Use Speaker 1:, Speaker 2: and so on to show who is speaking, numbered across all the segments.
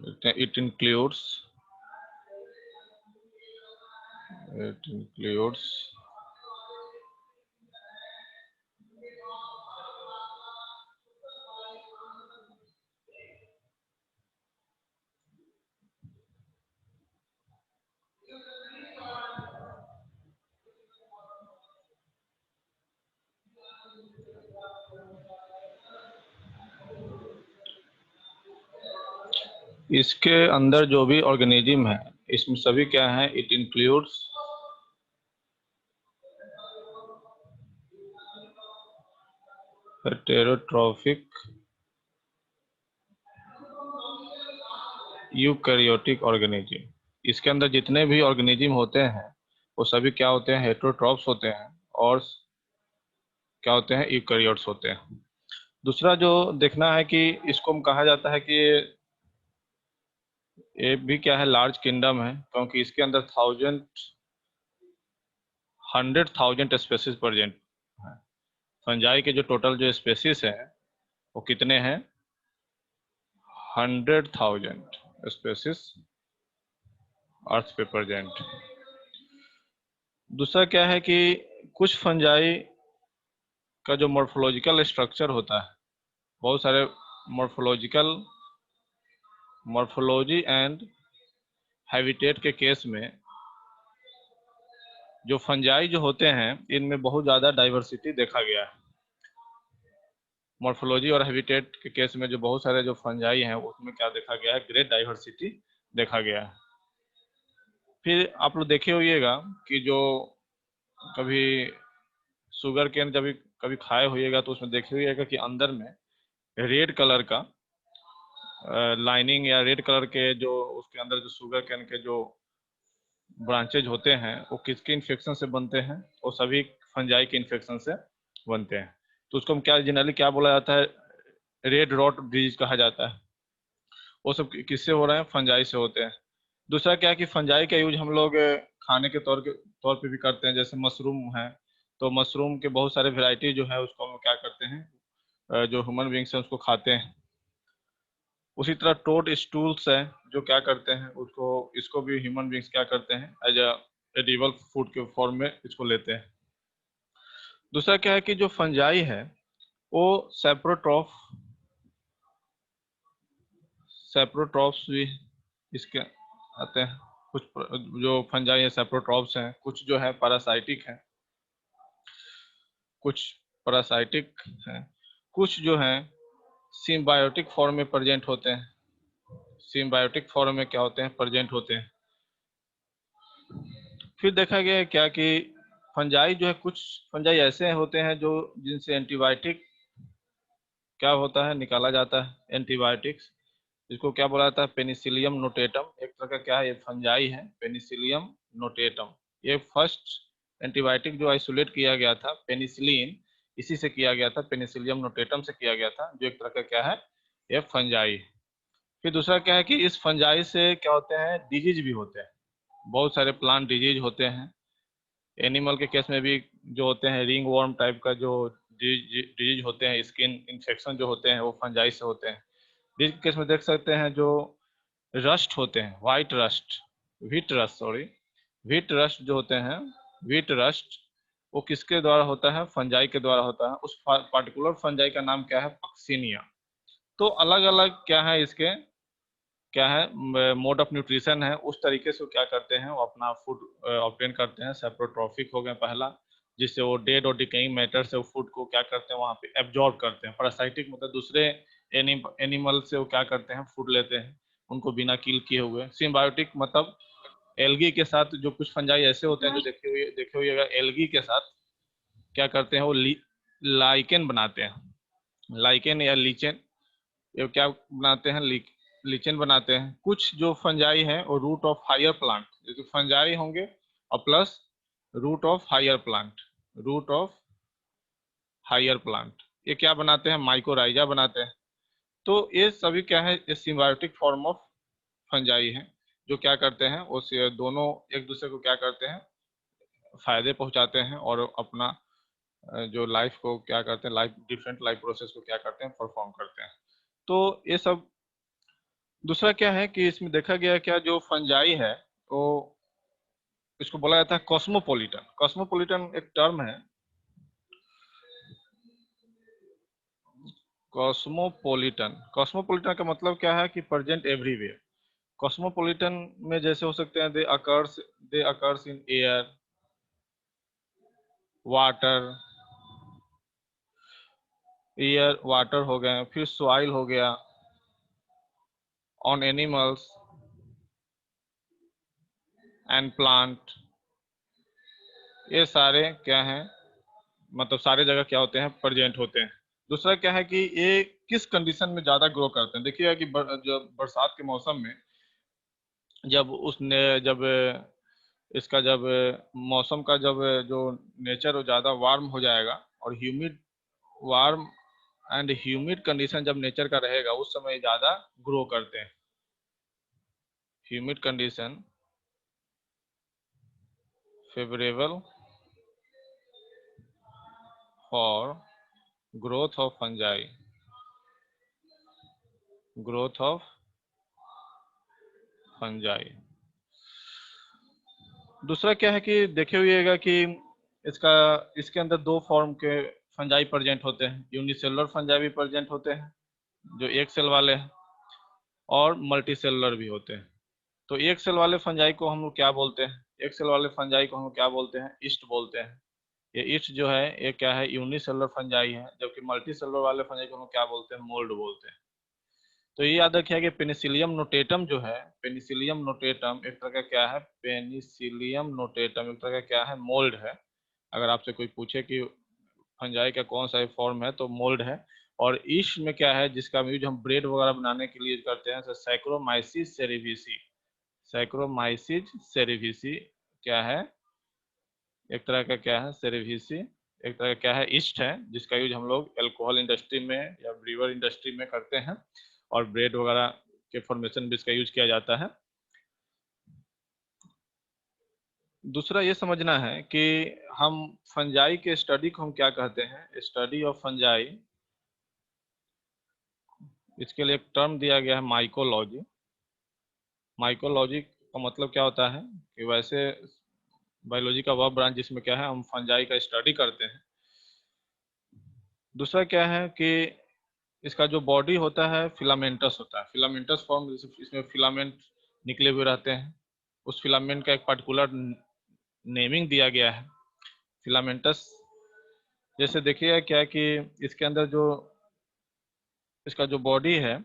Speaker 1: it includes इसके अंदर जो भी ऑर्गेनिज्म है इसमें सभी क्या है, it includes heterotrophic eukaryotic organism. इसके अंदर जितने भी ऑर्गेनिज्म होते हैं वो सभी क्या होते हैं, हेटेरोट्रॉफ्स होते हैं और क्या होते हैं, यूकैरियोट्स होते हैं। दूसरा जो देखना है कि इसको हम कहा जाता है कि ये भी क्या है, लार्ज किंगडम है, क्योंकि इसके अंदर 100,000 स्पेसीज प्रेजेंट है। फंजाई के जो टोटल जो स्पेसीज हैं वो कितने हैं, 100,000 स्पेसीज अर्थ पे प्रेजेंट। दूसरा क्या है कि कुछ फंजाई का जो मॉर्फोलॉजिकल स्ट्रक्चर होता है, बहुत सारे मॉर्फोलॉजी एंड हैबिटेट के केस में जो फंजाई जो होते हैं इनमें बहुत ज़्यादा डाइवर्सिटी देखा गया है। मॉर्फोलॉजी और हैबिटेट के केस में जो बहुत सारे जो फंजाई हैं उसमें क्या देखा गया है, ग्रेट डाइवर्सिटी देखा गया है। फिर आप लोग देखे होइएगा कि जो कभी शुगर केन जब कभी खाए होइएगा तो उसमें देखे होइएगा कि अंदर में रेड कलर का लाइनिंग या रेड कलर के जो उसके अंदर जो शुगर केन के जो ब्रांचेज होते हैं वो किसके इन्फेक्शन से बनते हैं, वो सभी फंजाई के इन्फेक्शन से बनते हैं। तो उसको हम क्या जनरली क्या बोला जाता है, रेड रॉट डिजीज कहा जाता है। वो सब किससे हो रहे हैं, फंजाई से होते हैं। दूसरा क्या है कि फंजाई का यूज हम लोग खाने के तौर पे भी करते हैं, जैसे मशरूम है, तो मशरूम के बहुत सारे वेराइटी जो है उसको हम क्या करते हैं, जो ह्यूमन बींग्स हैं उसको खाते हैं। उसी तरह टोड स्टूल्स है जो क्या करते हैं उसको, इसको भी ह्यूमन बींग्स क्या करते हैं, एज अ एडिबल फूड के फॉर्म में इसको लेते हैं। दूसरा क्या है कि जो फंजाई है वो सेप्रोट्रॉप्स भी इसके आते हैं। कुछ जो फंजाई है सेप्रोट्रॉप्स हैं, कुछ जो है पैरासाइटिक हैं, कुछ जो हैं सिम्बायोटिक फॉर्म में प्रेजेंट होते हैं। सिम्बायोटिक फॉर्म में क्या होते हैं, प्रेजेंट होते हैं। फिर देखा गया है क्या कि फंजाई जो है, कुछ फंजाई ऐसे होते हैं जो जिनसे एंटीबायोटिक क्या होता है, निकाला जाता है, एंटीबायोटिक्स। इसको क्या बोला जाता है, पेनिसिलियम नोटेटम। एक तरह का क्या है, ये फंजाई है, पेनिसिलियम नोटेटम। ये फर्स्ट एंटीबायोटिक जो आइसोलेट किया गया था पेनिसिलिन, इसी से किया गया था, पेनिसिलियम नोटेटम से किया गया था, जो एक तरह का क्या है, ये फंजाई। फिर दूसरा क्या है कि इस फंजाई से क्या होते हैं, डिजीज भी होते हैं। बहुत सारे प्लांट डिजीज होते हैं। एनिमल के केस में भी जो होते हैं, रिंग वर्म टाइप का जो डिजीज होते हैं, स्किन इन्फेक्शन जो होते हैं, वो फंजाई से होते हैं। डिजीज के केस में देख सकते हैं जो रस्ट होते हैं, व्हीट रस्ट जो होते हैं, व्हीट रस्ट वो किसके द्वारा होता है, फंजाई के द्वारा होता है। उस पार्टिकुलर फंजाई का नाम क्या है, पक्सिनिया। तो अलग अलग क्या है इसके, क्या है मोड ऑफ न्यूट्रिशन है, उस तरीके से वो क्या करते हैं, वो अपना फूड ऑब्टेन करते हैं। सेप्रोट्रॉफिक हो गया पहला, जिससे वो डेड और डिकेइंग मैटर से वो फूड को क्या करते हैं, वहाँ पे एब्जॉर्ब करते हैं। पैरासाइटिक मतलब दूसरे एनिमल से वो क्या करते हैं, फूड लेते हैं, उनको बिना किल किए हुए। सिम्बायोटिक मतलब एल्गी के साथ जो कुछ फंजाई ऐसे होते हैं जो देखे हुए एल्गी के साथ क्या करते हैं, वो लाइकेन बनाते हैं, लाइकेन या लीचेन, ये क्या बनाते हैं, लीचेन बनाते हैं। कुछ जो फंजाई है वो रूट ऑफ हायर प्लांट, जैसे फंजाई होंगे और plus root of higher plant, ये क्या बनाते हैं, माइकोराइजा बनाते हैं। तो ये सभी क्या है, ये सिम्बायोटिक फॉर्म ऑफ फंजाई है, जो क्या करते हैं, वो दोनों एक दूसरे को क्या करते हैं, फायदे पहुंचाते हैं और अपना जो लाइफ को क्या करते हैं, डिफरेंट लाइफ प्रोसेस को क्या करते हैं, परफॉर्म करते हैं। तो ये सब दूसरा क्या है कि इसमें देखा गया क्या, जो फंजाई है वो इसको बोला जाता है कॉस्मोपोलिटन। कॉस्मोपोलिटन एक टर्म है। कॉस्मोपोलिटन, कॉस्मोपोलिटन का मतलब क्या है कि प्रेजेंट एवरीवेयर। कॉस्मोपोलिटन में जैसे हो सकते हैं they occurs in air, water, air water हो गए, फिर सॉइल हो गया, ऑन एनिमल्स एंड प्लांट। ये सारे क्या हैं, मतलब सारे जगह क्या होते हैं, प्रेजेंट होते हैं। दूसरा क्या है कि ये किस कंडीशन में ज्यादा ग्रो करते हैं। देखिएगा कि जब बरसात के मौसम में जब इसका जब मौसम का जब जो नेचर वो ज़्यादा वार्म हो जाएगा और वार्म एंड ह्यूमिड कंडीशन जब नेचर का रहेगा उस समय ज़्यादा ग्रो करते हैं। Humid condition favourable for growth of fungi, growth of fungi. दूसरा क्या है कि देखे हुएगा कि इसका इसके अंदर दो फॉर्म के फंजाई प्रेजेंट होते हैं। यूनिसेलुलर फंजाई भी प्रेजेंट होते हैं जो एक सेल वाले हैं, और मल्टी सेलुलर भी होते हैं। तो एक सेल वाले फंजाई को हम लोग क्या बोलते हैं, एक सेल वाले फंजाई को हम क्या बोलते हैं, ईस्ट बोलते हैं। ये ईस्ट जो है ये क्या है, यूनिसेलुलर फंजाई है, जबकि मल्टी सेलुलर वाले फंजाई को हम क्या बोलते हैं, मोल्ड बोलते हैं। तो ये याद रखिए कि पेनिसिलियम नोटेटम जो है, पेनिसिलियम नोटेटम एक तरह का क्या है, पेनिसिलियम नोटेटम एक तरह का क्या है, मोल्ड है। अगर आपसे कोई पूछे कि फंजाई का कौन सा फॉर्म है तो मोल्ड है। और ईस्ट में क्या है जिसका यूज हम ब्रेड वगैरह बनाने के लिए करते हैं, सैक्रोमाइसिस सेरेविसी। सैक्रोमाइसिस सेरेविसी क्या है, एक तरह का क्या है, सेरेविसी एक तरह का क्या है, ईस्ट है, जिसका यूज हम लोग अल्कोहल इंडस्ट्री में या ब्रीवर इंडस्ट्री में करते हैं, और ब्रेड वगैरह के फॉर्मेशन भी इसका यूज किया जाता है। दूसरा ये समझना है कि हम फंजाई के स्टडी को हम क्या कहते हैं, स्टडी ऑफ फंजाई। इसके लिए एक टर्म दिया गया है माइकोलॉजी। माइकोलॉजी का मतलब क्या होता है कि वैसे बायोलॉजी का वह ब्रांच जिसमें क्या है हम फंजाई का स्टडी करते हैं। दूसरा क्या है कि इसका जो बॉडी होता है फिलामेंटस होता है, फिलामेंटस फॉर्म, इसमें फिलामेंट निकले हुए रहते हैं। उस फिलामेंट का एक पर्टिकुलर नेमिंग दिया गया है फिलामेंटस। जैसे देखिए क्या है कि इसके अंदर जो इसका जो बॉडी है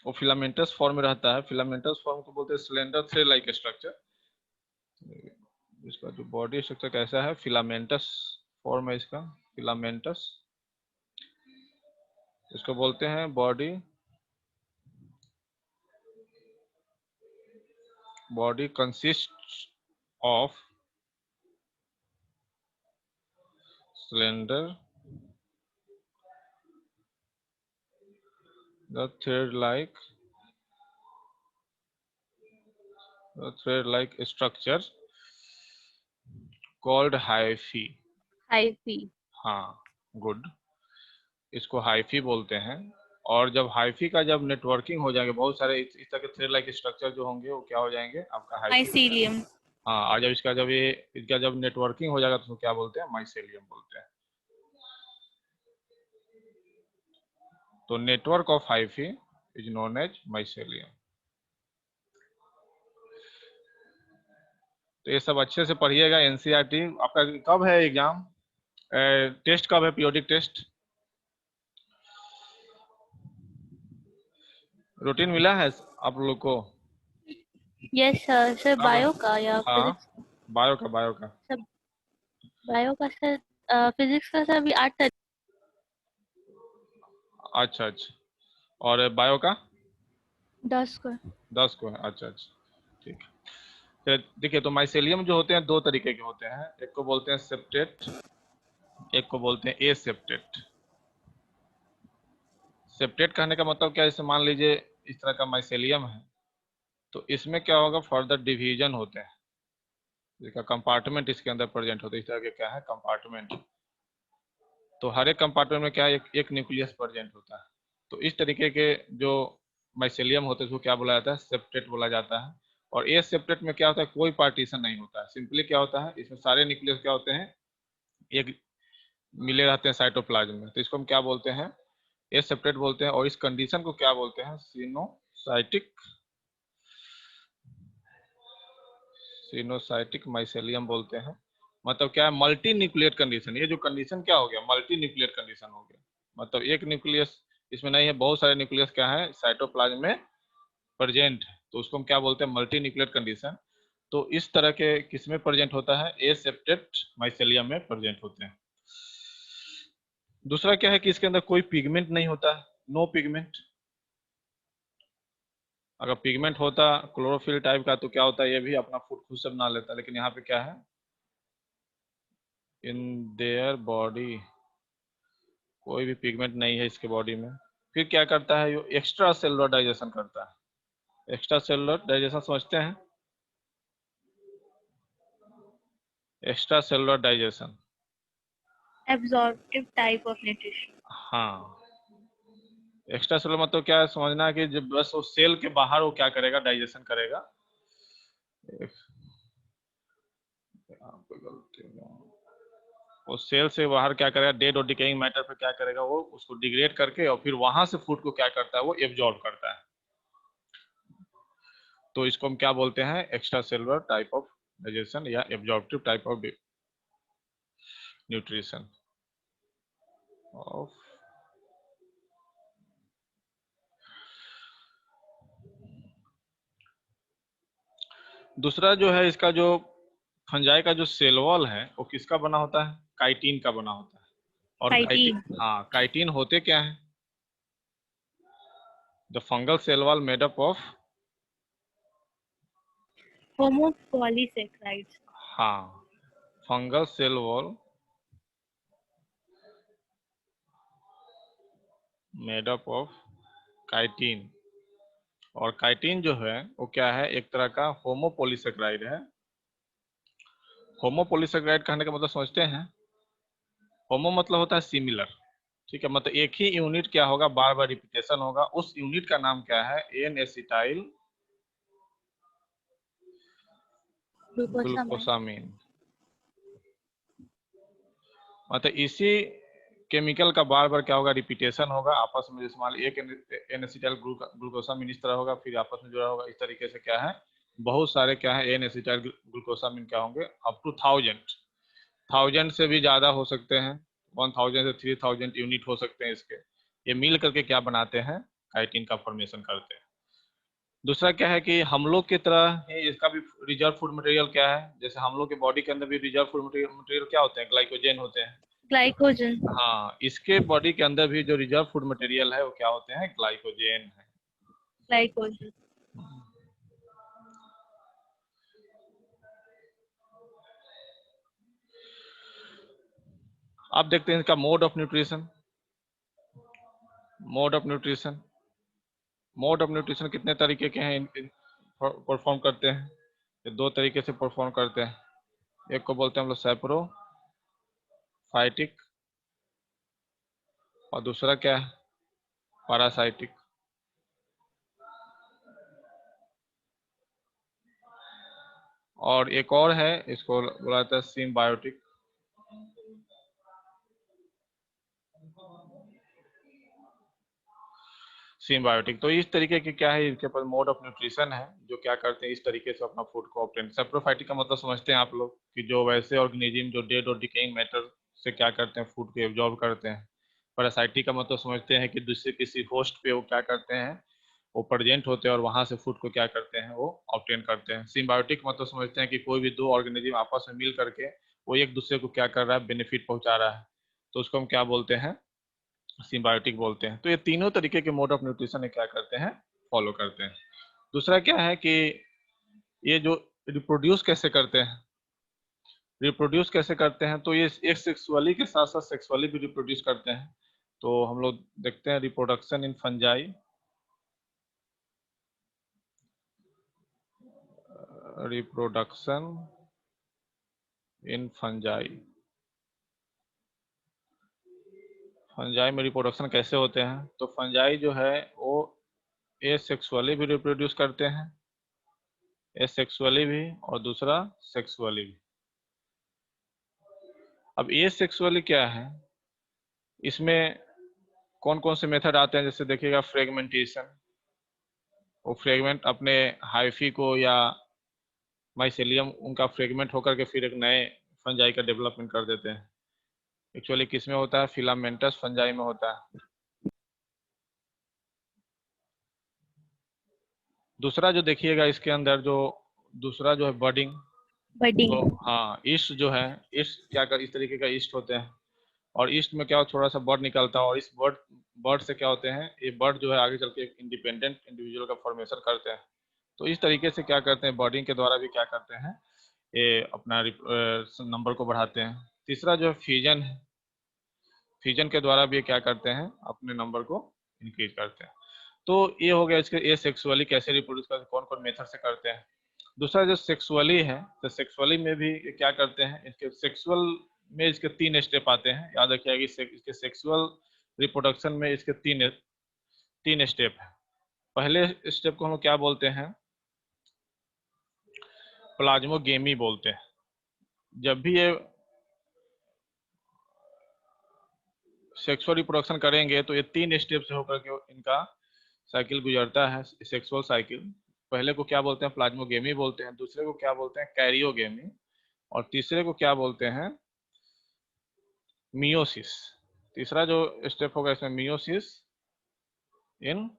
Speaker 1: वो फिलामेंटस फॉर्म में रहता है। फिलामेंटस फॉर्म को बोलते हैं सिलेंडर थ्रेड लाइक स्ट्रक्चर। इसका जो बॉडी स्ट्रक्चर कैसा है, फिलामेंटस फॉर्म है इसका, फिलामेंटस इसको बोलते हैं body. Body consist of cylinder the thread like structure called hyphae।
Speaker 2: Hyphae.
Speaker 1: हाँ, गुड, इसको हाइफी बोलते हैं। और जब हाइफी का जब नेटवर्किंग हो जाएंगे, बहुत सारे इस तरह के थ्रेड लाइक स्ट्रक्चर जो होंगे वो क्या हो जाएंगे, आपका हाइफी।
Speaker 2: माइसीलियम।
Speaker 1: हाँ, और जब इसका जब नेटवर्किंग हो जाएगा तो उसको क्या बोलते हैं, माइसेलियम बोलते हैं। तो network of hyphae is known as mycelium. तो ये सब अच्छे से पढ़िएगा। एनसीईआरटी आपका कब है एग्जाम, टेस्ट कब है, पीरियोडिक टेस्ट रूटीन मिला है आप लोग को?
Speaker 2: Yes sir. सर
Speaker 1: कब है?
Speaker 2: बायो का या
Speaker 1: हाँ,
Speaker 2: फिजिक्स?
Speaker 1: बायो का।
Speaker 2: सर बायो का सर। फिजिक्स का सर अभी 8 तारीख।
Speaker 1: अच्छा अच्छा, और बायो का
Speaker 2: 10 को।
Speaker 1: 10 को है। अच्छा अच्छा, ठीक है। फिर देखिए, तो माइसेलियम जो होते हैं दो तरीके के होते हैं, एक को बोलते हैं सेप्टेट, एक को बोलते हैं ए सेप्टेट। सेप्टेट कहने का मतलब क्या है, जैसे मान लीजिए इस तरह का माइसेलियम है, तो इसमें क्या होगा, फर्दर डिवीजन होते हैं, जिसका कंपार्टमेंट इसके अंदर प्रेजेंट होता है। इस तरह के क्या है, कंपार्टमेंट। तो हर एक कंपार्टमेंट में क्या है, एक न्यूक्लियस प्रेजेंट होता है। तो इस तरीके के जो माइसेलियम होते हैं उसको क्या बोला जाता है, सेप्टेट बोला जाता है। और ए सेप्टेट में क्या होता है, कोई पार्टीशन नहीं होता है, सिंपली क्या होता है इसमें सारे न्यूक्लियस क्या होते हैं, एक मिले रहते हैं साइटोप्लाज्म में, तो इसको हम क्या बोलते हैं, ए सेप्टेट बोलते हैं। और इस कंडीशन को क्या बोलते हैं, सिनोसाइटिक माइसेलियम बोलते हैं। मतलब क्या है, मल्टी न्यूक्लियर कंडीशन। ये जो कंडीशन क्या हो गया, मल्टी न्यूक्लियर कंडीशन हो गया। मतलब एक न्यूक्लियस इसमें नहीं है, बहुत सारे न्यूक्लियस क्या है साइटोप्लाज्म में प्रेजेंट है, तो उसको हम क्या बोलते हैं, मल्टी न्यूक्लियर कंडीशन। तो इस तरह के किसमें प्रेजेंट होता है, ए सेप्टेट माइसेलियम में प्रेजेंट होते हैं। दूसरा क्या है कि इसके अंदर कोई पिगमेंट नहीं होता है, नो पिगमेंट। अगर पिगमेंट होता क्लोरोफिल टाइप का तो क्या होता है, ये भी अपना फूड खुद से बना लेता, लेकिन यहाँ पे क्या है, इन देयर बॉडी कोई भी पिगमेंट नहीं है इसके बॉडी में। फिर क्या करता है, ये एक्स्ट्रा सेलुलर डाइजेशन करता है। एक्स्ट्रा सेलुलर डाइजेशन समझते हैं, extra cellular digestion.
Speaker 2: absorptive type of nutrition.
Speaker 1: हाँ, एक्स्ट्रा सेलुलर मतलब क्या है, समझना है कि जब बस वो सेल के बाहर वो क्या करेगा, डाइजेशन करेगा। वो सेल से बाहर क्या करेगा, डेड और डिकेइंग मैटर पे क्या करेगा, वो उसको डिग्रेड करके और फिर वहां से फूड को क्या करता है, वो एब्जॉर्ब करता है। तो इसको हम क्या बोलते हैं, extra cellular type of digestion या absorptive type of nutrition of. दूसरा जो है इसका जो फंजाई का जो सेल वॉल है वो किसका बना होता है, काइटिन का बना होता है। और
Speaker 2: Chitin.
Speaker 1: काइटिन, हाँ काइटिन होते क्या है, the fungal cell wall made up of,
Speaker 2: Homopolysaccharides.
Speaker 1: हाँ fungal cell wall made up of chitin. और काइटिन जो है वो क्या है, एक तरह का होमोपोलीसेक्राइड है। होमोपोलीसेक्राइड कहने का मतलब समझते हैं, होमो मतलब होता है सिमिलर, ठीक है, मतलब एक ही यूनिट क्या होगा, बार बार रिपीटेशन होगा, उस यूनिट का नाम क्या है, एन एसिटाइल
Speaker 2: Glucosamine.
Speaker 1: ग्लूकोसामीन। मतलब इसी केमिकल का बार बार क्या होगा, रिपीटेशन होगा आपस में, जैसे मान एक एन एसिटाइल ग्लूकोसामीन इस तरह होगा, फिर आपस में जुड़ा होगा, इस तरीके से क्या है, बहुत सारे क्या है एन एसिटाइल ग्लूकोसामीन क्या होंगे, अप टू 1000 से भी ज्यादा हो सकते हैं, 1000 से 3000 यूनिट हो सकते हैं इसके। ये मिल करके क्या बनाते हैं, काइटिन का फॉर्मेशन करते हैं। दूसरा क्या है कि हम लोग की तरह ही इसका भी रिजर्व फूड मटेरियल क्या है, जैसे हम लोग के बॉडी के अंदर भी रिजर्व फूड मटेरियल क्या होते हैं, ग्लाइकोजेन होते हैं।
Speaker 2: Glycogen.
Speaker 1: हाँ, इसके बॉडी के अंदर भी जो रिजर्व फूड मटेरियल है वो क्या होते हैं, ग्लाइकोजेन है।
Speaker 2: Glycogen.
Speaker 1: आप देखते हैं इसका mode of nutrition. Mode of nutrition, mode of nutrition कितने तरीके के हैं, परफॉर्म करते हैं, ये दो तरीके से परफॉर्म करते हैं। एक को बोलते हैं हम लोग सैप्रोफाइटिक और दूसरा क्या है, पैरासाइटिक। और एक और है, इसको बोला जाता है सिम्बायोटिक। सिम्बायोटिक, तो इस तरीके के क्या है, इनके पास मोड ऑफ न्यूट्रिशन है जो क्या करते हैं, इस तरीके से अपना फूड को ऑब्टेन। सैप्रोफाइटिक का मतलब समझते हैं आप लोग कि जो वैसे ऑर्गेनिज्म जो डेड और डिकेइंग मैटर से क्या करते हैं, फूड को एब्जॉर्ब करते हैं। पैरासाइटिक का मतलब समझते हैं कि दूसरे किसी होस्ट पे वो क्या करते हैं, वो प्रेजेंट होते हैं और वहां से फूड को क्या करते हैं, वो ऑब्टेन करते हैं। सिम्बायोटिक मतलब समझते हैं कि कोई भी दो ऑर्गेनिज्म आपस में मिल करके वो एक दूसरे को क्या कर रहा है, बेनिफिट पहुंचा रहा है, तो उसको हम क्या बोलते हैं, सिम्बायोटिक बोलते हैं। तो ये तीनों तरीके के मोड ऑफ न्यूट्रिशन क्या करते हैं, फॉलो करते हैं। दूसरा क्या है कि ये जो रिप्रोड्यूस कैसे करते हैं, रिप्रोड्यूस कैसे करते हैं, तो ये एक सेक्सुअली के साथ साथ सेक्सुअली भी रिप्रोड्यूस करते हैं। तो हम लोग देखते हैं reproduction in fungi, reproduction in fungi. Fungi में रिप्रोडक्शन कैसे होते हैं, तो फंजाई जो है वो एसेक्सुअली भी रिप्रोड्यूस करते हैं, एसेक्सुअली भी, और दूसरा सेक्सुअली भी। अब एसेक्सुअली क्या है, इसमें कौन कौन से मेथड आते हैं, जैसे देखिएगा फ्रेगमेंटेशन, वो फ्रेगमेंट अपने हाइफी को या माइसेलियम उनका फ्रेगमेंट होकर के फिर एक नए फंजाई का डेवलपमेंट कर देते हैं। एक्चुअली किस में होता है, फिलामेंटस फंजाई में होता है। दूसरा जो देखिएगा इसके अंदर जो दूसरा जो है बडिंग, तो
Speaker 2: बडिंग।
Speaker 1: हाँ ईस्ट जो है, ईस्ट क्या कर इस तरीके का ईस्ट होते हैं, और ईस्ट में क्या हो, थोड़ा सा बर्ड निकलता है, और इस बर्ड से क्या होते हैं, ये बर्ड जो है आगे चल के इंडिपेंडेंट इंडिविजुअल का फॉर्मेशन करते हैं। तो इस तरीके से क्या करते हैं, बर्डिंग के द्वारा भी क्या करते हैं, ये अपना नंबर को बढ़ाते हैं। तीसरा जो है फ्यूजन है, फ्यूजन के द्वारा भी क्या करते हैं, अपने नंबर को इंक्रीज करते हैं। तो ये हो गया इसके ये सेक्सुअली कैसे रिप्रोड्यूस करते हैं, कौन कौन मेथड से करते हैं। दूसरा जो सेक्सुअली है, तो सेक्सुअली में भी ये क्या करते हैं, इसके सेक्सुअल में इसके 3 स्टेप आते हैं, याद रखिएगा कि इसके सेक्सुअल रिप्रोडक्शन में इसके तीन स्टेप है। पहले स्टेप को हम क्या बोलते हैं, प्लाज्मोगेमी बोलते हैं। जब भी ये सेक्सुअल रिप्रोडक्शन करेंगे तो ये 3 स्टेप से होकर के इनका साइकिल गुजरता है, सेक्सुअल साइकिल। पहले को क्या बोलते हैं, प्लाज्मोगेमी बोलते हैं, दूसरे को क्या बोलते हैं, कैरियोगेमी, और तीसरे को क्या बोलते हैं, मियोसिस। तीसरा जो स्टेप होगा इसमें मियोसिस इन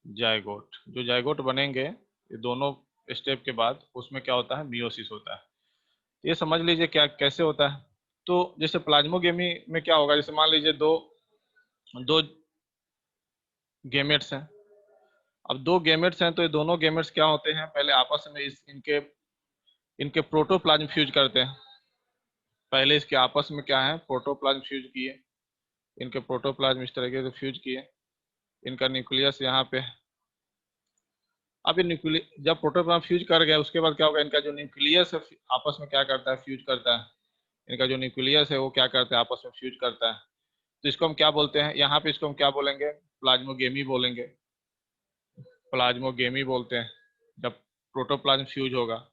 Speaker 1: जायगोट, जो जायगोट बनेंगे ये दोनों स्टेप के बाद उसमें क्या होता है, मियोसिस होता है। ये समझ लीजिए क्या कैसे होता है। तो जैसे प्लाज्मोगेमी में क्या होगा, जैसे मान लीजिए दो दो गेमेट्स हैं। अब 2 गेमेट्स हैं तो ये दोनों गेमेट्स क्या होते हैं, पहले आपस में इनके प्रोटोप्लाज्म फ्यूज करते हैं। पहले इसके आपस में क्या है, प्रोटोप्लाज्म फ्यूज किए, इनके प्रोटोप्लाज्म इस तरीके से फ्यूज किए, इनका न्यूक्लियस यहाँ पे। अब ये न्यूक्लियस जब प्रोटोप्लाज्म फ्यूज कर गया उसके बाद क्या होगा, इनका जो न्यूक्लियस है आपस में क्या करता है, फ्यूज करता है। इनका जो न्यूक्लियस है वो क्या करता है, आपस में फ्यूज करता है। तो इसको हम क्या बोलते हैं, यहाँ पे इसको हम क्या बोलेंगे, प्लाज्मोगेमी बोलेंगे, प्लाज्मोगेमी बोलते हैं जब प्रोटोप्लाज्म फ्यूज होगा।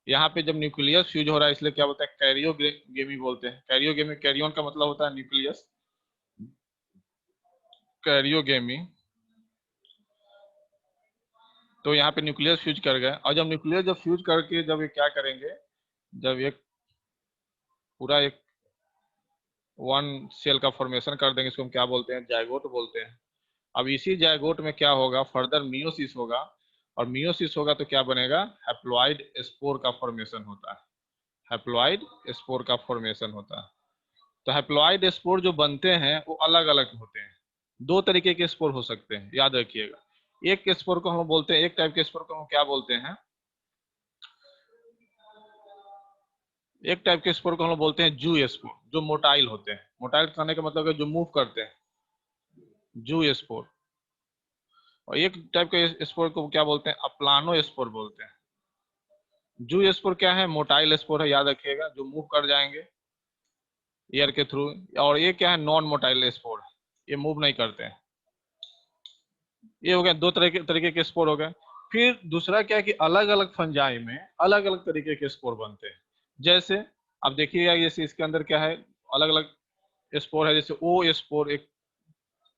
Speaker 1: यहाँ पे जब न्यूक्लियस फ्यूज हो रहा है इसलिए क्या बोलते हैं, कैरियोगेमी बोलते हैं। कैरियोगेमी, कैरियन का मतलब होता है न्यूक्लियस, कैरियोगेमी। तो यहाँ पे न्यूक्लियस फ्यूज कर गए, और जब न्यूक्लियस जब फ्यूज करके जब ये क्या करेंगे, जब एक पूरा एक 1 सेल का फॉर्मेशन कर देंगे, इसको हम क्या बोलते हैं, जायगोट बोलते हैं। अब इसी जायगोट में क्या होगा, फर्दर मियोसिस होगा, और मियोसिस होगा तो क्या बनेगा, हैप्लॉइड स्पोर का फॉर्मेशन होता है। हैप्लॉइड स्पोर का फॉर्मेशन होता है। तो हैप्लॉइड स्पोर जो बनते हैं वो अलग अलग होते हैं। 2 तरीके के स्पोर हो सकते हैं, याद रखिएगा। एक स्पोर को हम बोलते हैं, एक टाइप के स्पोर को हम क्या बोलते हैं, एक टाइप के स्पोर को हम बोलते हैं जू स्पोर, जो मोटाइल होते हैं। मोटाइल कहने का मतलब है जो मूव करते हैं, जू स्पोर। और एक टाइप के स्पोर को क्या बोलते हैं, अप्लानो स्पोर बोलते हैं। जू स्पोर क्या है, मोटाइल स्पोर है, याद रखिएगा, जो मूव कर जाएंगे एयर के थ्रू। और ये क्या है, नॉन मोटाइल स्पोर, ये मूव नहीं करते हैं। ये हो गया 2 तरीके के स्पोर हो गए। फिर दूसरा क्या है कि अलग अलग फंजाई में अलग अलग तरीके के स्पोर बनते हैं। जैसे अब देखिएगा, जैसे इसके अंदर क्या है, अलग अलग स्पोर है, जैसे ओ स्पोर एक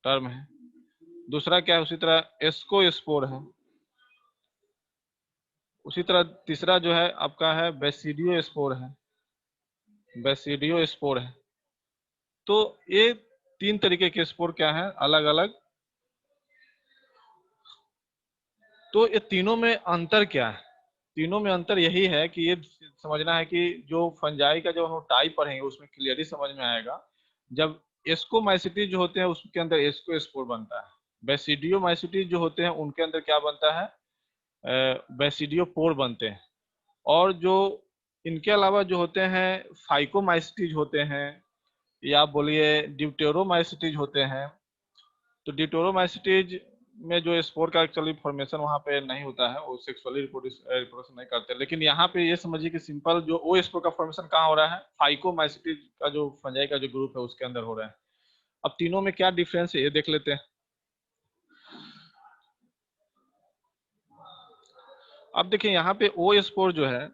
Speaker 1: टर्म है, दूसरा क्या है, उसी तरह एस्को स्पोर है, उसी तरह तीसरा जो है आपका है बेसिडियो स्पोर है, बेसिडियो स्पोर है। तो ये 3 तरीके के स्पोर क्या है, अलग अलग। तो ये तीनों में अंतर क्या है, तीनों में अंतर यही है कि ये समझना है कि जो फंजाई का जो हम टाइप पढ़ेंगे उसमें क्लियरली समझ में आएगा। जब एस्कोमाइसिटीज जो होते हैं उसके अंदर एस्को स्पोर बनता है, बेसिडियोमाइसिटीज जो होते हैं उनके अंदर क्या बनता है, बेसिडियो पोर बनते हैं। और जो इनके अलावा जो होते हैं फाइकोमाइसिटीज होते हैं, या बोलिए ड्यूटेरोमाइसिटीज होते हैं। तो ड्यूटेरोमाइसिटीज में जो स्पोर का एक्चुअली फॉर्मेशन वहाँ पे नहीं होता है, वो सेक्सुअली रिप्रोडक्शन नहीं करते। लेकिन यहाँ पे ये समझिए कि सिंपल जो ओ स्पोर का फॉर्मेशन कहाँ हो रहा है, फाइकोमाइसिटीज का जो फंजाई का जो ग्रुप है उसके अंदर हो रहा है। अब तीनों में क्या डिफरेंस है ये देख लेते हैं। अब देखिए यहाँ पे ओ स्पोर जो है,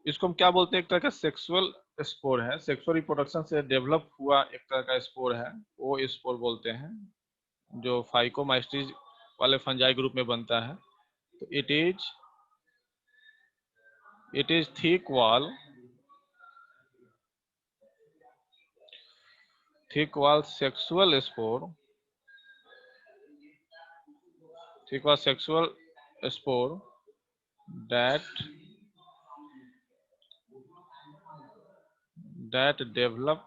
Speaker 1: इसको हम क्या बोलते हैं, एक तरह का सेक्सुअल स्पोर है, सेक्सुअल रिप्रोडक्शन से डेवलप हुआ एक तरह का स्पोर है, ओ स्पोर बोलते हैं, जो फाइकोमाइस्टीज वाले फंजाई ग्रुप में बनता है। तो it is thick wall sexual spore, thick wall sexual spore that that develop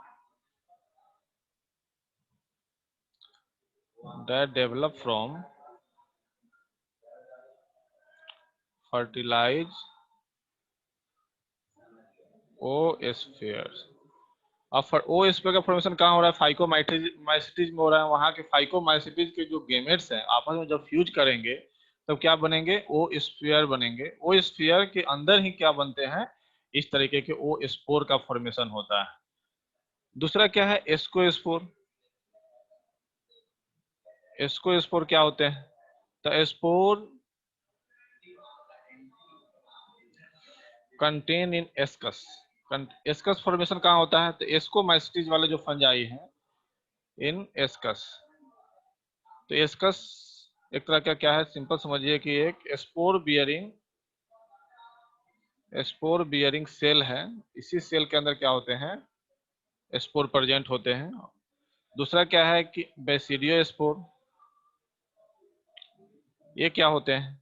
Speaker 1: from fertilized oospheres। अब ओ स्पेयर का फॉर्मेशन कहाँ हो रहा है, फाइकोमाइसिटीज में हो रहा है। वहां के फाइकोमाइसिटीज के जो गेमेट्स हैं आपस में जब फ्यूज करेंगे तब क्या बनेंगे, ओ स्फीयर बनेंगे। ओ स्फीयर के अंदर ही क्या बनते हैं, इस तरीके के ओ स्पोर का फॉर्मेशन होता है। दूसरा क्या है, एस्कोस्पोर। एस्कोस्पोर क्या होते हैं, तो spore contain in ascus. Ascus formation कहाँ होता है, तो एस्कोमाइसिटीज वाले जो फंजाई हैं इन एस्कस। तो एस्कस एक तरह का क्या है, सिंपल समझिए कि एक स्पोर बियरिंग सेल है। इसी सेल के अंदर क्या होते हैं, स्पोर प्रेजेंट होते हैं। दूसरा क्या है कि बेसिडियो स्पोर, ये क्या होते हैं,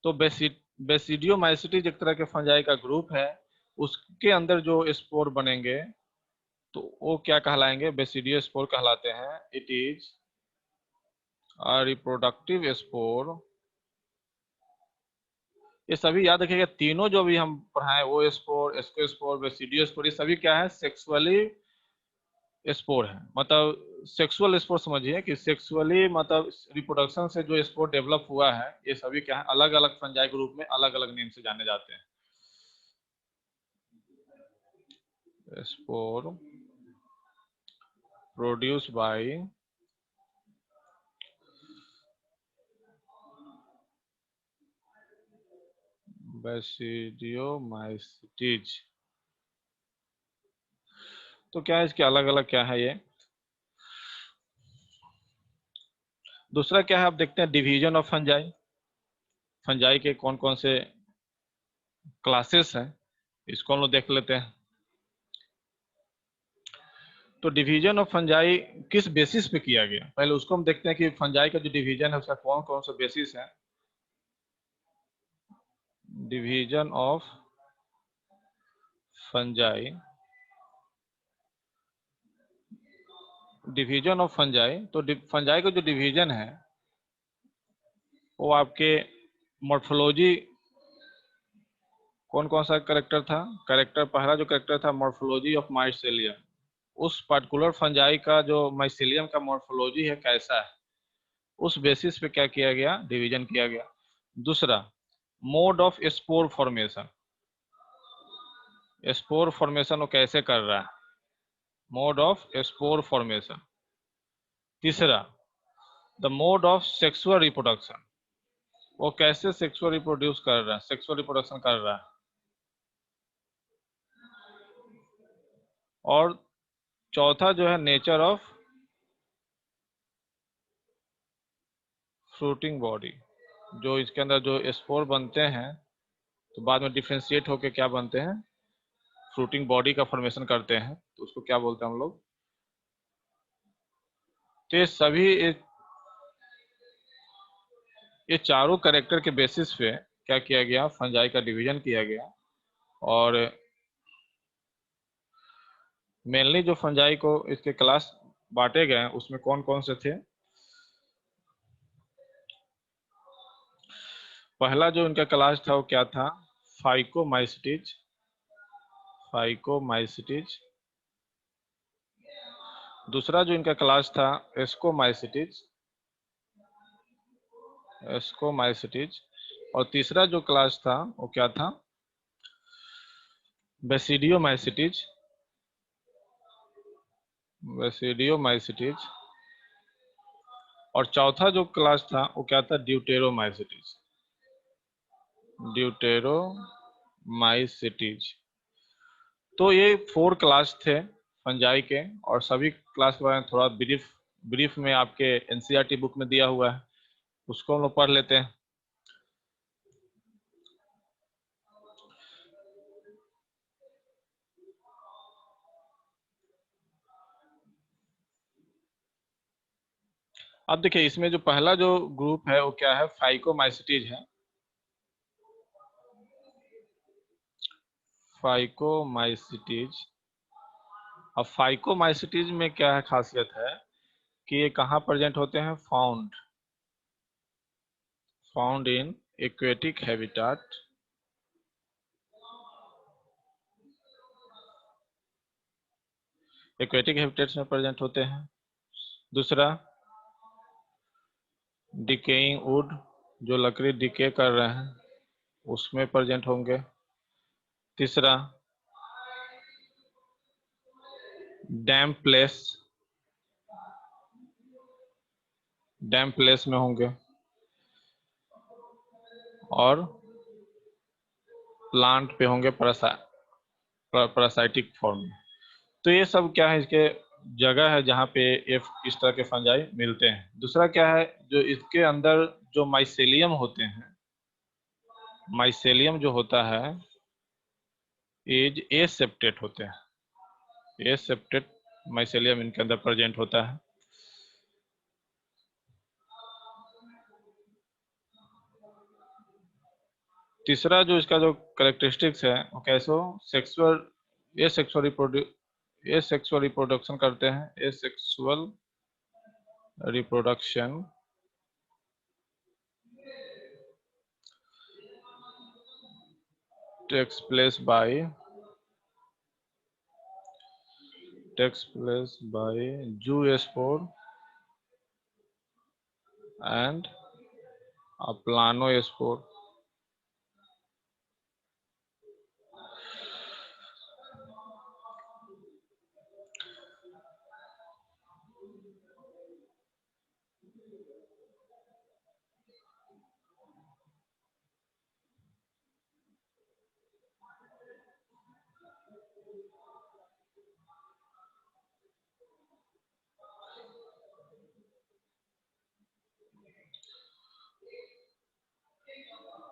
Speaker 1: तो बेसिडियोमाइसिटीज एक तरह के फंजाई का ग्रुप है, उसके अंदर जो स्पोर बनेंगे तो वो क्या कहलाएंगे, बेसिडियो स्पोर कहलाते हैं। It is a reproductive spore. ये सभी याद रखिएगा, तीनों जो भी हम पढ़ाए, ओ स्पोर, एस्कोस्पोर, बेसिडियो स्पोर, ये सभी क्या है, सेक्सुअली स्पोर है। मतलब सेक्सुअल स्पोर समझिए कि सेक्सुअली मतलब रिप्रोडक्शन से जो स्पोर डेवलप हुआ है, ये सभी क्या है, अलग अलग फंजाई ग्रुप में अलग अलग नेम से जाने जाते हैं। Spore produce by basidiomycetes. तो क्या है, इसके अलग अलग क्या है ये। दूसरा क्या है, आप देखते हैं डिवीजन ऑफ फंजाई। फंजाई के कौन कौन से क्लासेस हैं, इसको हम लोग देख लेते हैं। तो डिवीजन ऑफ फंजाई किस बेसिस पे किया गया, पहले उसको हम देखते हैं कि फंजाई का जो डिवीजन है उसका कौन कौन सा बेसिस है। Division of fungi, division of fungi, तो फंजाई का जो डिवीजन है वो आपके मॉर्फोलॉजी, कौन कौन सा करेक्टर था, करेक्टर पहला जो करेक्टर था मॉर्फोलॉजी ऑफ माइसेलियम, उस पर्टिकुलर फंजाई का जो माइसेलियम का मॉर्फोलॉजी है कैसा है, उस बेसिस पे क्या किया गया, डिवीजन किया गया। दूसरा mode of spore formation, spore formation वो कैसे कर रहा है, मोड ऑफ स्पोर फॉर्मेशन। तीसरा the mode of sexual reproduction, वो कैसे सेक्सुअल रिप्रोड्यूस कर रहा है, सेक्सुअल रिप्रोडक्शन कर रहा है। और चौथा जो है नेचर ऑफ फ्रूटिंग बॉडी, जो इसके अंदर जो स्पोर बनते हैं तो बाद में डिफ्रेंशिएट होकर क्या बनते हैं, फ्रूटिंग बॉडी का फॉर्मेशन करते हैं, तो उसको क्या बोलते हैं हम लोग। तो ये सभी ये चारों कैरेक्टर के बेसिस पे क्या किया गया, फंजाई का डिवीजन किया गया। और मेनली जो फंजाई को इसके क्लास बांटे गए उसमें कौन कौन से थे। पहला जो इनका क्लास था वो क्या था, फाइकोमाइसिटीज, फाइकोमाइसिटीज। दूसरा जो इनका क्लास था एस्कोमाइसिटीज, एस्कोमाइसिटीज। और तीसरा जो क्लास था वो क्या था, बेसिडियोमाइसिटीज, बेसिडियोमाइसिटीज। और चौथा जो क्लास था वो क्या था, ड्यूटेरोमाइसिटीज। ड्यूटेरोमाइसिटीज। तो ये 4 क्लास थे फंजाई के, और सभी क्लास के बारे में थोड़ा ब्रीफ में आपके एनसीईआरटी बुक में दिया हुआ है, उसको हम लोग पढ़ लेते हैं। अब देखिए, इसमें जो पहला जो ग्रुप है वो क्या है, फाइकोमाइसिटीज है। फाइकोमाइसिटीज। अब फाइकोमाइसिटीज में क्या है खासियत है कि ये कहाँ प्रेजेंट होते हैं, found in aquatic habitat. Aquatic habitats में प्रेजेंट होते हैं। दूसरा, डिकेइंग वुड, जो लकड़ी डिके कर रहे हैं उसमें प्रेजेंट होंगे। तीसरा, डैम्प प्लेस में होंगे। और प्लांट पे होंगे पैरासाइटिक फॉर्म में। तो ये सब क्या है, इसके जगह है जहाँ पे इस तरह के फंजाई मिलते हैं। दूसरा क्या है, जो इसके अंदर जो माइसेलियम होते हैं, माइसेलियम जो होता है एज एसेप्टेट होते हैं, एसेप्टेट माइसेलियम इनके अंदर प्रेजेंट होता है। तीसरा जो इसका जो कैरेक्टरिस्टिक्स है वो कैसे हो, सेक्सुअल रिप्रोडक्शन करते हैं। Asexual reproduction takes place by zoospore and a planospore।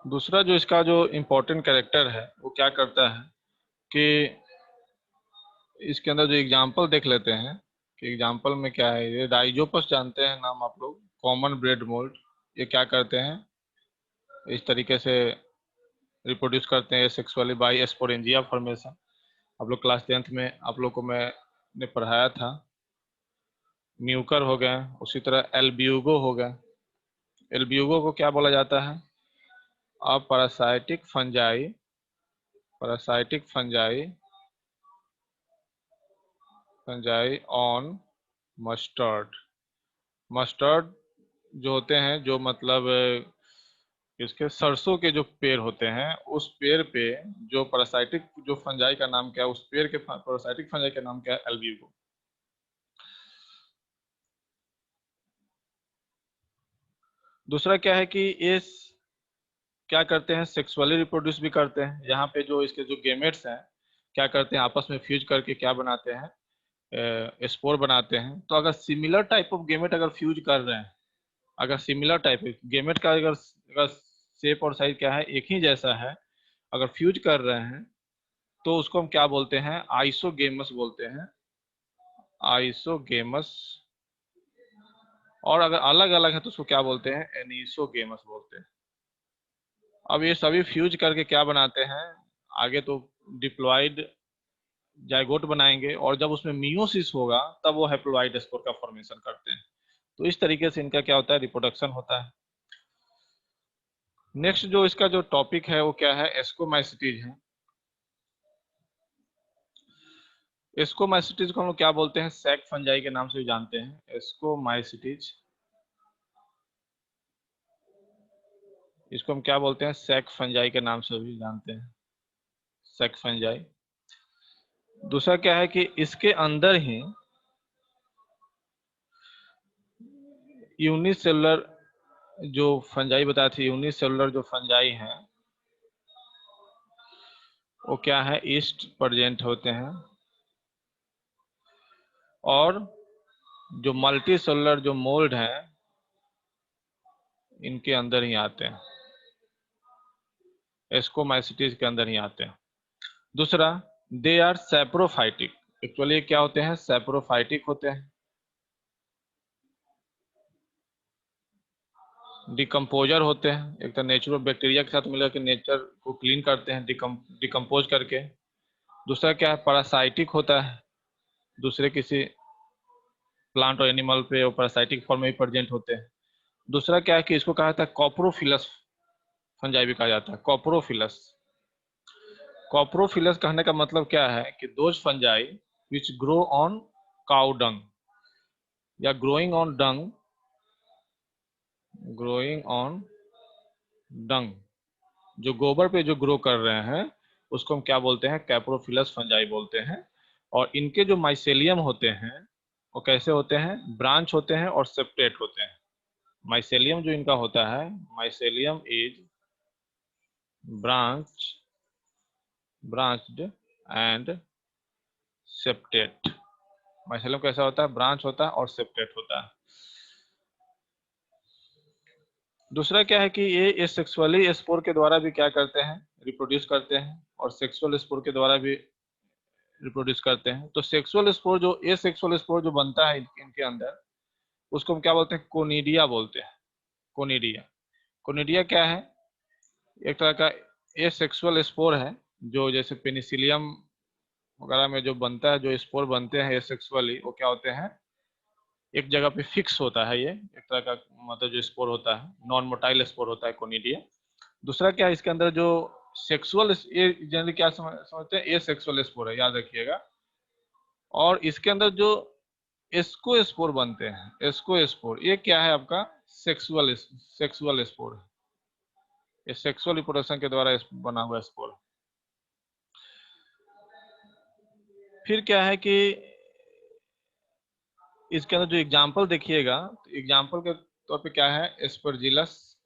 Speaker 1: दूसरा जो इसका जो इम्पोर्टेंट कैरेक्टर है वो क्या करता है कि इसके अंदर जो एग्जाम्पल देख लेते हैं कि एग्जाम्पल में क्या है। ये राइजोपस जानते हैं नाम आप लोग, कॉमन ब्रेड मोल्ड। ये क्या करते हैं, इस तरीके से रिप्रोड्यूस करते हैं सेक्सुअली बाई स्पोरेंजिया फॉर्मेशन। आप लोग क्लास 10th में आप लोग को मैंने पढ़ाया था। म्यूकर हो गए, उसी तरह एल्ब्यूगो हो गए। एल्ब्यूगो को क्या बोला जाता है, a parasitic fungi on mustard. Mustard जो होते हैं, जो मतलब इसके सरसों के जो पेड़ होते हैं, उस पेड़ पे जो पैरासाइटिक जो फंजाई का नाम क्या है, उस पेड़ के पैरासाइटिक फंजाई का नाम क्या है, एल्ब्यूगो। दूसरा क्या है कि ये क्या करते हैं, सेक्सुअली रिप्रोड्यूस भी करते हैं। यहाँ पे जो इसके जो गेमेट्स हैं क्या करते हैं, आपस में फ्यूज करके क्या बनाते हैं, स्पोर बनाते हैं। तो अगर सिमिलर टाइप ऑफ गेमेट अगर फ्यूज कर रहे हैं, अगर सिमिलर टाइप गेमेट का अगर शेप और साइज क्या है, एक ही जैसा है, अगर फ्यूज कर रहे हैं तो उसको हम क्या बोलते हैं, आइसोगेमस बोलते हैं, आइसोगेमस। और अगर अलग अलग है तो उसको क्या बोलते हैं, एनिसोगेमस बोलते हैं। अब ये सभी फ्यूज करके क्या बनाते हैं, आगे तो डिप्लॉइड जाइगोट बनाएंगे, और जब उसमें मियोसिस होगा तब वो हैप्लॉइड स्पोर का फॉर्मेशन करते हैं। तो इस तरीके से इनका क्या होता है, रिप्रोडक्शन होता है। नेक्स्ट जो इसका जो टॉपिक है वो क्या है, एस्कोमाइसिटीज है। एस्कोमाइसिटीज को हम लोग क्या बोलते हैं, सैक फंजाई के नाम से भी जानते हैं, एस्कोमाइसिटीज। इसको हम क्या बोलते हैं, सैक फंजाई के नाम से भी जानते हैं, सैक फंजाई। दूसरा क्या है कि इसके अंदर ही यूनिसेलुलर जो फंजाई बताई थी, यूनिसेलुलर जो फंजाई हैं वो क्या है, ईस्ट प्रेजेंट होते हैं, और जो मल्टी सेलुलर जो मोल्ड है इनके अंदर ही आते हैं, एस्कोमाइसिटीज के अंदर ही आते हैं। दूसरा, दे आर सैप्रोफाइटिक। एक्चुअली क्या होते हैं, सैप्रोफाइटिक होते हैं। डिकम्पोजर होते हैं, एक तो नेचुरल बैक्टीरिया के साथ मिलकर के नेचर को क्लीन करते हैं डिकम्पोज करके। दूसरा क्या है, पैरासाइटिक होता है, दूसरे किसी प्लांट और एनिमल पे वो पैरासाइटिक फॉर्म में भी प्रेजेंट होते हैं। दूसरा क्या है कि इसको कहा जाता है कॉप्रोफिलस फंजाई भी कहा जाता है, कॉप्रोफिलस। कॉप्रोफिलस कहने का मतलब क्या है कि those fungi which grow on cow dung या growing on dung, growing on dung, जो गोबर पे जो ग्रो कर रहे हैं उसको हम क्या बोलते हैं, कैप्रोफिलस फंजाई बोलते हैं। और इनके जो माइसेलियम होते हैं वो कैसे होते हैं, ब्रांच होते हैं और सेप्टेट होते हैं। माइसेलियम जो इनका होता है, mycelium is branch, branched and septate. Mycelium कैसा होता है, ब्रांच होता है और सेप्टेट होता है। दूसरा क्या है कि ये सेक्सुअली स्पोर के द्वारा भी क्या करते हैं, रिप्रोड्यूस करते हैं, और सेक्सुअल स्पोर के द्वारा भी रिप्रोड्यूस करते हैं। तो सेक्सुअल स्पोर जो सेक्सुअल स्पोर जो बनता है इनके अंदर, उसको हम क्या बोलते हैं, कोनिडिया बोलते हैं। कोनिडिया, कोनिडिया क्या है, एक तरह का सेक्सुअल स्पोर है, जो जैसे पेनिसिलियम वगैरह में जो बनता है, जो स्पोर बनते हैं सेक्सुअली, वो क्या होते हैं, एक जगह पे फिक्स होता है। ये एक तरह का मतलब जो स्पोर होता है, नॉन मोटाइल स्पोर होता है कोनिडिया। दूसरा क्या है, इसके अंदर जो सेक्सुअल, ये जनरली क्या समझते हैं, ये सेक्सुअल स्पोर है, याद रखिएगा। और इसके अंदर जो एस्को स्पोर बनते हैं, एस्को स्पोर, ये क्या है आपका, सेक्सुअल सेक्सुअल स्पोर है। ये सेक्सुअल रिप्रोडक्शन के द्वारा बना हुआ स्पोर। फिर क्या है कि इसके अंदर जो एग्जाम्पल देखिएगा, तो एग्जाम्पल के तौर पे क्या है, एस्परजिलस।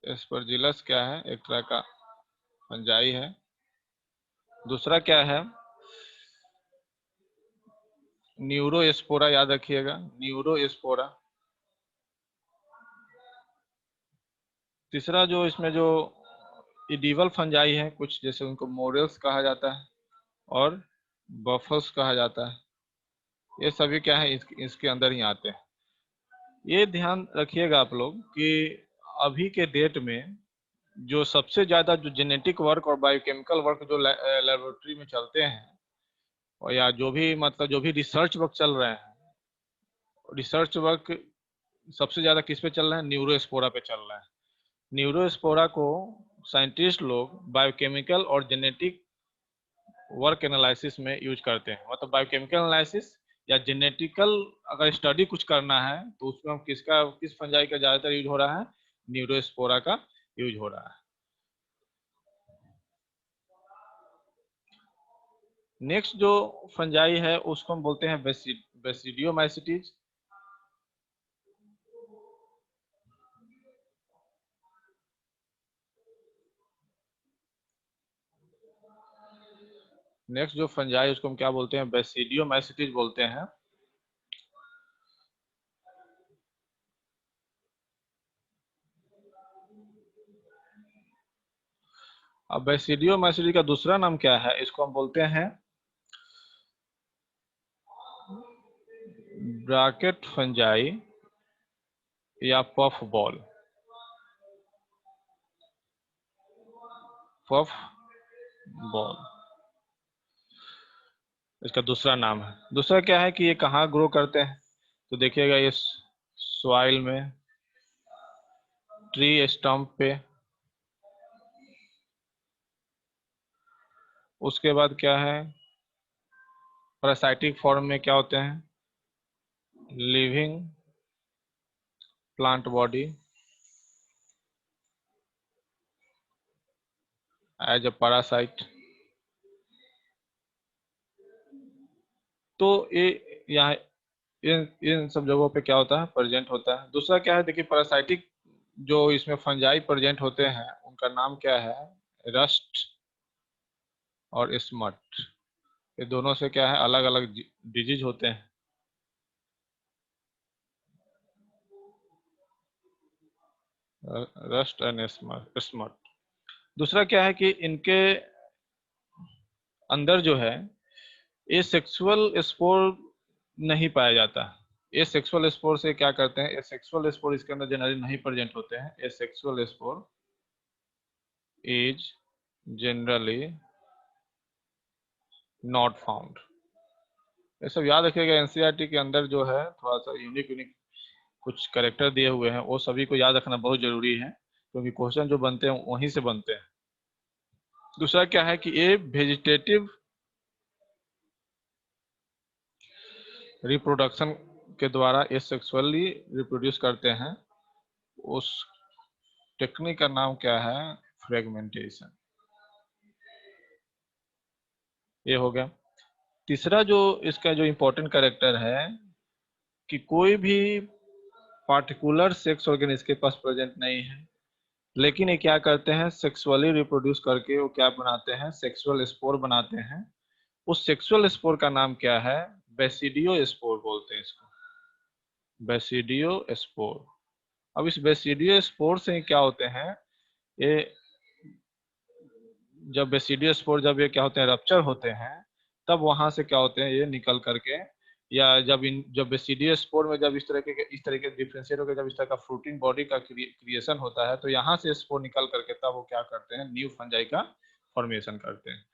Speaker 1: एस्परजिलस क्या है, एक तरह का फंजाई है। दूसरा क्या है, न्यूरोस्पोरा, याद रखिएगा, न्यूरोस्पोरा। तीसरा जो इसमें जो इडिवल फंजाई है कुछ, जैसे उनको मोरेल्स कहा जाता है और बफल्स कहा जाता है, ये सभी क्या है, इसके अंदर ही आते हैं। ये ध्यान रखिएगा आप लोग कि अभी के डेट में जो सबसे ज्यादा जो जेनेटिक वर्क और बायोकेमिकल वर्क जो लेबोरेटरी में चलते हैं, और या जो भी मतलब जो भी रिसर्च वर्क चल रहे हैं, रिसर्च वर्क सबसे ज्यादा किस पे चल रहा है, न्यूरोस्पोरा पे चल रहा है। न्यूरोस्पोरा को साइंटिस्ट लोग बायोकेमिकल और जेनेटिक वर्क एनालिसिस में यूज करते हैं। मतलब बायोकेमिकल एनालिसिस या जेनेटिकल अगर स्टडी कुछ करना है तो उसमें हम किस फंजाई का ज्यादातर यूज हो रहा है, न्यूरोस्पोरा का यूज हो रहा है। नेक्स्ट जो फंजाई है उसको हम बोलते हैं बेसिडियोमाइसिटीज। नेक्स्ट जो फंजाई उसको हम क्या बोलते हैं, बेसिडियोमाइसिटीज बोलते हैं। अब बेसिडियोमाइसिटीज का दूसरा नाम क्या है, इसको हम बोलते हैं ब्रैकेट फंजाई या पफ बॉल, पफ बॉल इसका दूसरा नाम है। दूसरा क्या है कि ये कहाँ ग्रो करते हैं, तो देखिएगा ये सॉइल में, ट्री स्टम्प पे। उसके बाद क्या है, पैरासाइटिक फॉर्म में क्या होते हैं, living plant body as a parasite. तो ये यहाँ इन इन सब जगहों पे क्या होता है, प्रेजेंट होता है। दूसरा क्या है, देखिए पैरासाइटिक जो इसमें फंजाई प्रेजेंट होते हैं उनका नाम क्या है, रस्ट, और स्मट, ये दोनों से क्या है, अलग अलग डिजीज होते हैं। Rust and smut. दूसरा क्या है कि इनके अंदर जो है ये सेक्सुअल स्पोर नहीं पाया जाता। ये सेक्सुअल स्पोर से क्या करते हैं, ये सेक्सुअल स्पोर इसके अंदर जनरली नहीं प्रेजेंट होते हैं। ये sexual spore is generally not found. ये सब याद रखिएगा, एनसीईआरटी के अंदर जो है थोड़ा सा यूनिक यूनिक कुछ कैरेक्टर दिए हुए हैं, वो सभी को याद रखना बहुत जरूरी है, क्योंकि क्वेश्चन जो बनते हैं वहीं से बनते हैं। दूसरा क्या है कि ये वेजिटेटिव रिप्रोडक्शन के द्वारा ये सेक्सुअली रिप्रोड्यूस करते हैं। उस टेक्निक का नाम क्या है, फ्रेगमेंटेशन। ये हो गया। तीसरा जो इसका जो इम्पोर्टेंट कैरेक्टर है कि कोई भी पार्टिकुलर सेक्स ऑर्गन इसके पास प्रेजेंट नहीं है, लेकिन ये क्या करते हैं, सेक्सुअली रिप्रोड्यूस करके वो क्या बनाते हैं, सेक्सुअल स्पोर बनाते हैं। उस सेक्सुअल स्पोर का नाम क्या है, बेसिडियो स्पोर बोलते हैं इसको, बेसिडियो स्पोर। अब इस बेसिडियो स्पोर से क्या होते हैं, ये जब बेसिडियो स्पोर जब ये क्या होते हैं, रप्चर होते हैं, तब वहां से क्या होते हैं, ये निकल करके, या जब बेसिडियो स्पोर में जब इस तरह के डिफ्रेंशिएट होकर जब इस तरह का फ्रूटिंग बॉडी का क्रिएशन होता है, तो यहाँ से स्पोर निकल करके तब वो क्या करते हैं, न्यू फंजाई का फॉर्मेशन करते हैं।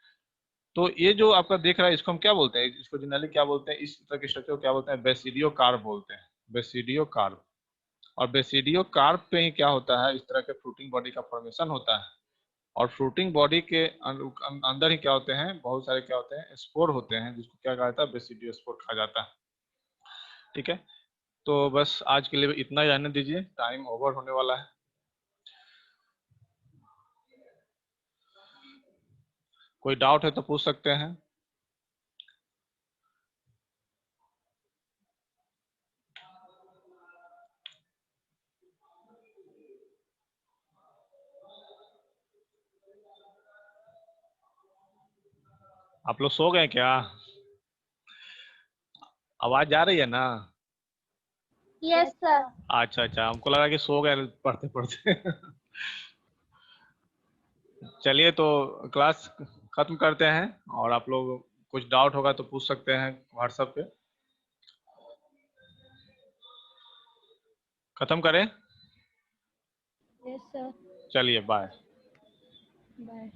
Speaker 1: तो ये जो आपका देख रहा है, इसको हम क्या बोलते हैं, इसको जनरली क्या बोलते हैं, इस तरह के स्ट्रक्चर को क्या बोलते हैं, बेसिडियो कार्प बोलते हैं, बेसिडियो कार्प। और बेसिडियो कार्प पे ही क्या होता है, इस तरह के फ्रूटिंग बॉडी का फॉर्मेशन होता है। और फ्रूटिंग बॉडी के अंदर ही क्या होते हैं, बहुत सारे क्या होते हैं, स्पोर होते हैं, जिसको क्या कहा जाता है, बेसिडियो स्पोर कहा जाता है। ठीक है, तो बस आज के लिए इतना ही रहने दीजिए, टाइम ओवर होने वाला है। कोई डाउट है तो पूछ सकते हैं। आप लोग सो गए क्या, आवाज जा रही है ना?
Speaker 2: Yes sir.
Speaker 1: अच्छा अच्छा, हमको लगा कि सो गए पढ़ते पढ़ते। चलिए तो क्लास खत्म करते हैं, और आप लोग कुछ डाउट होगा तो पूछ सकते हैं व्हाट्सएप पे। खत्म करें?
Speaker 2: Yes sir.
Speaker 1: चलिए बाय।
Speaker 2: बाय।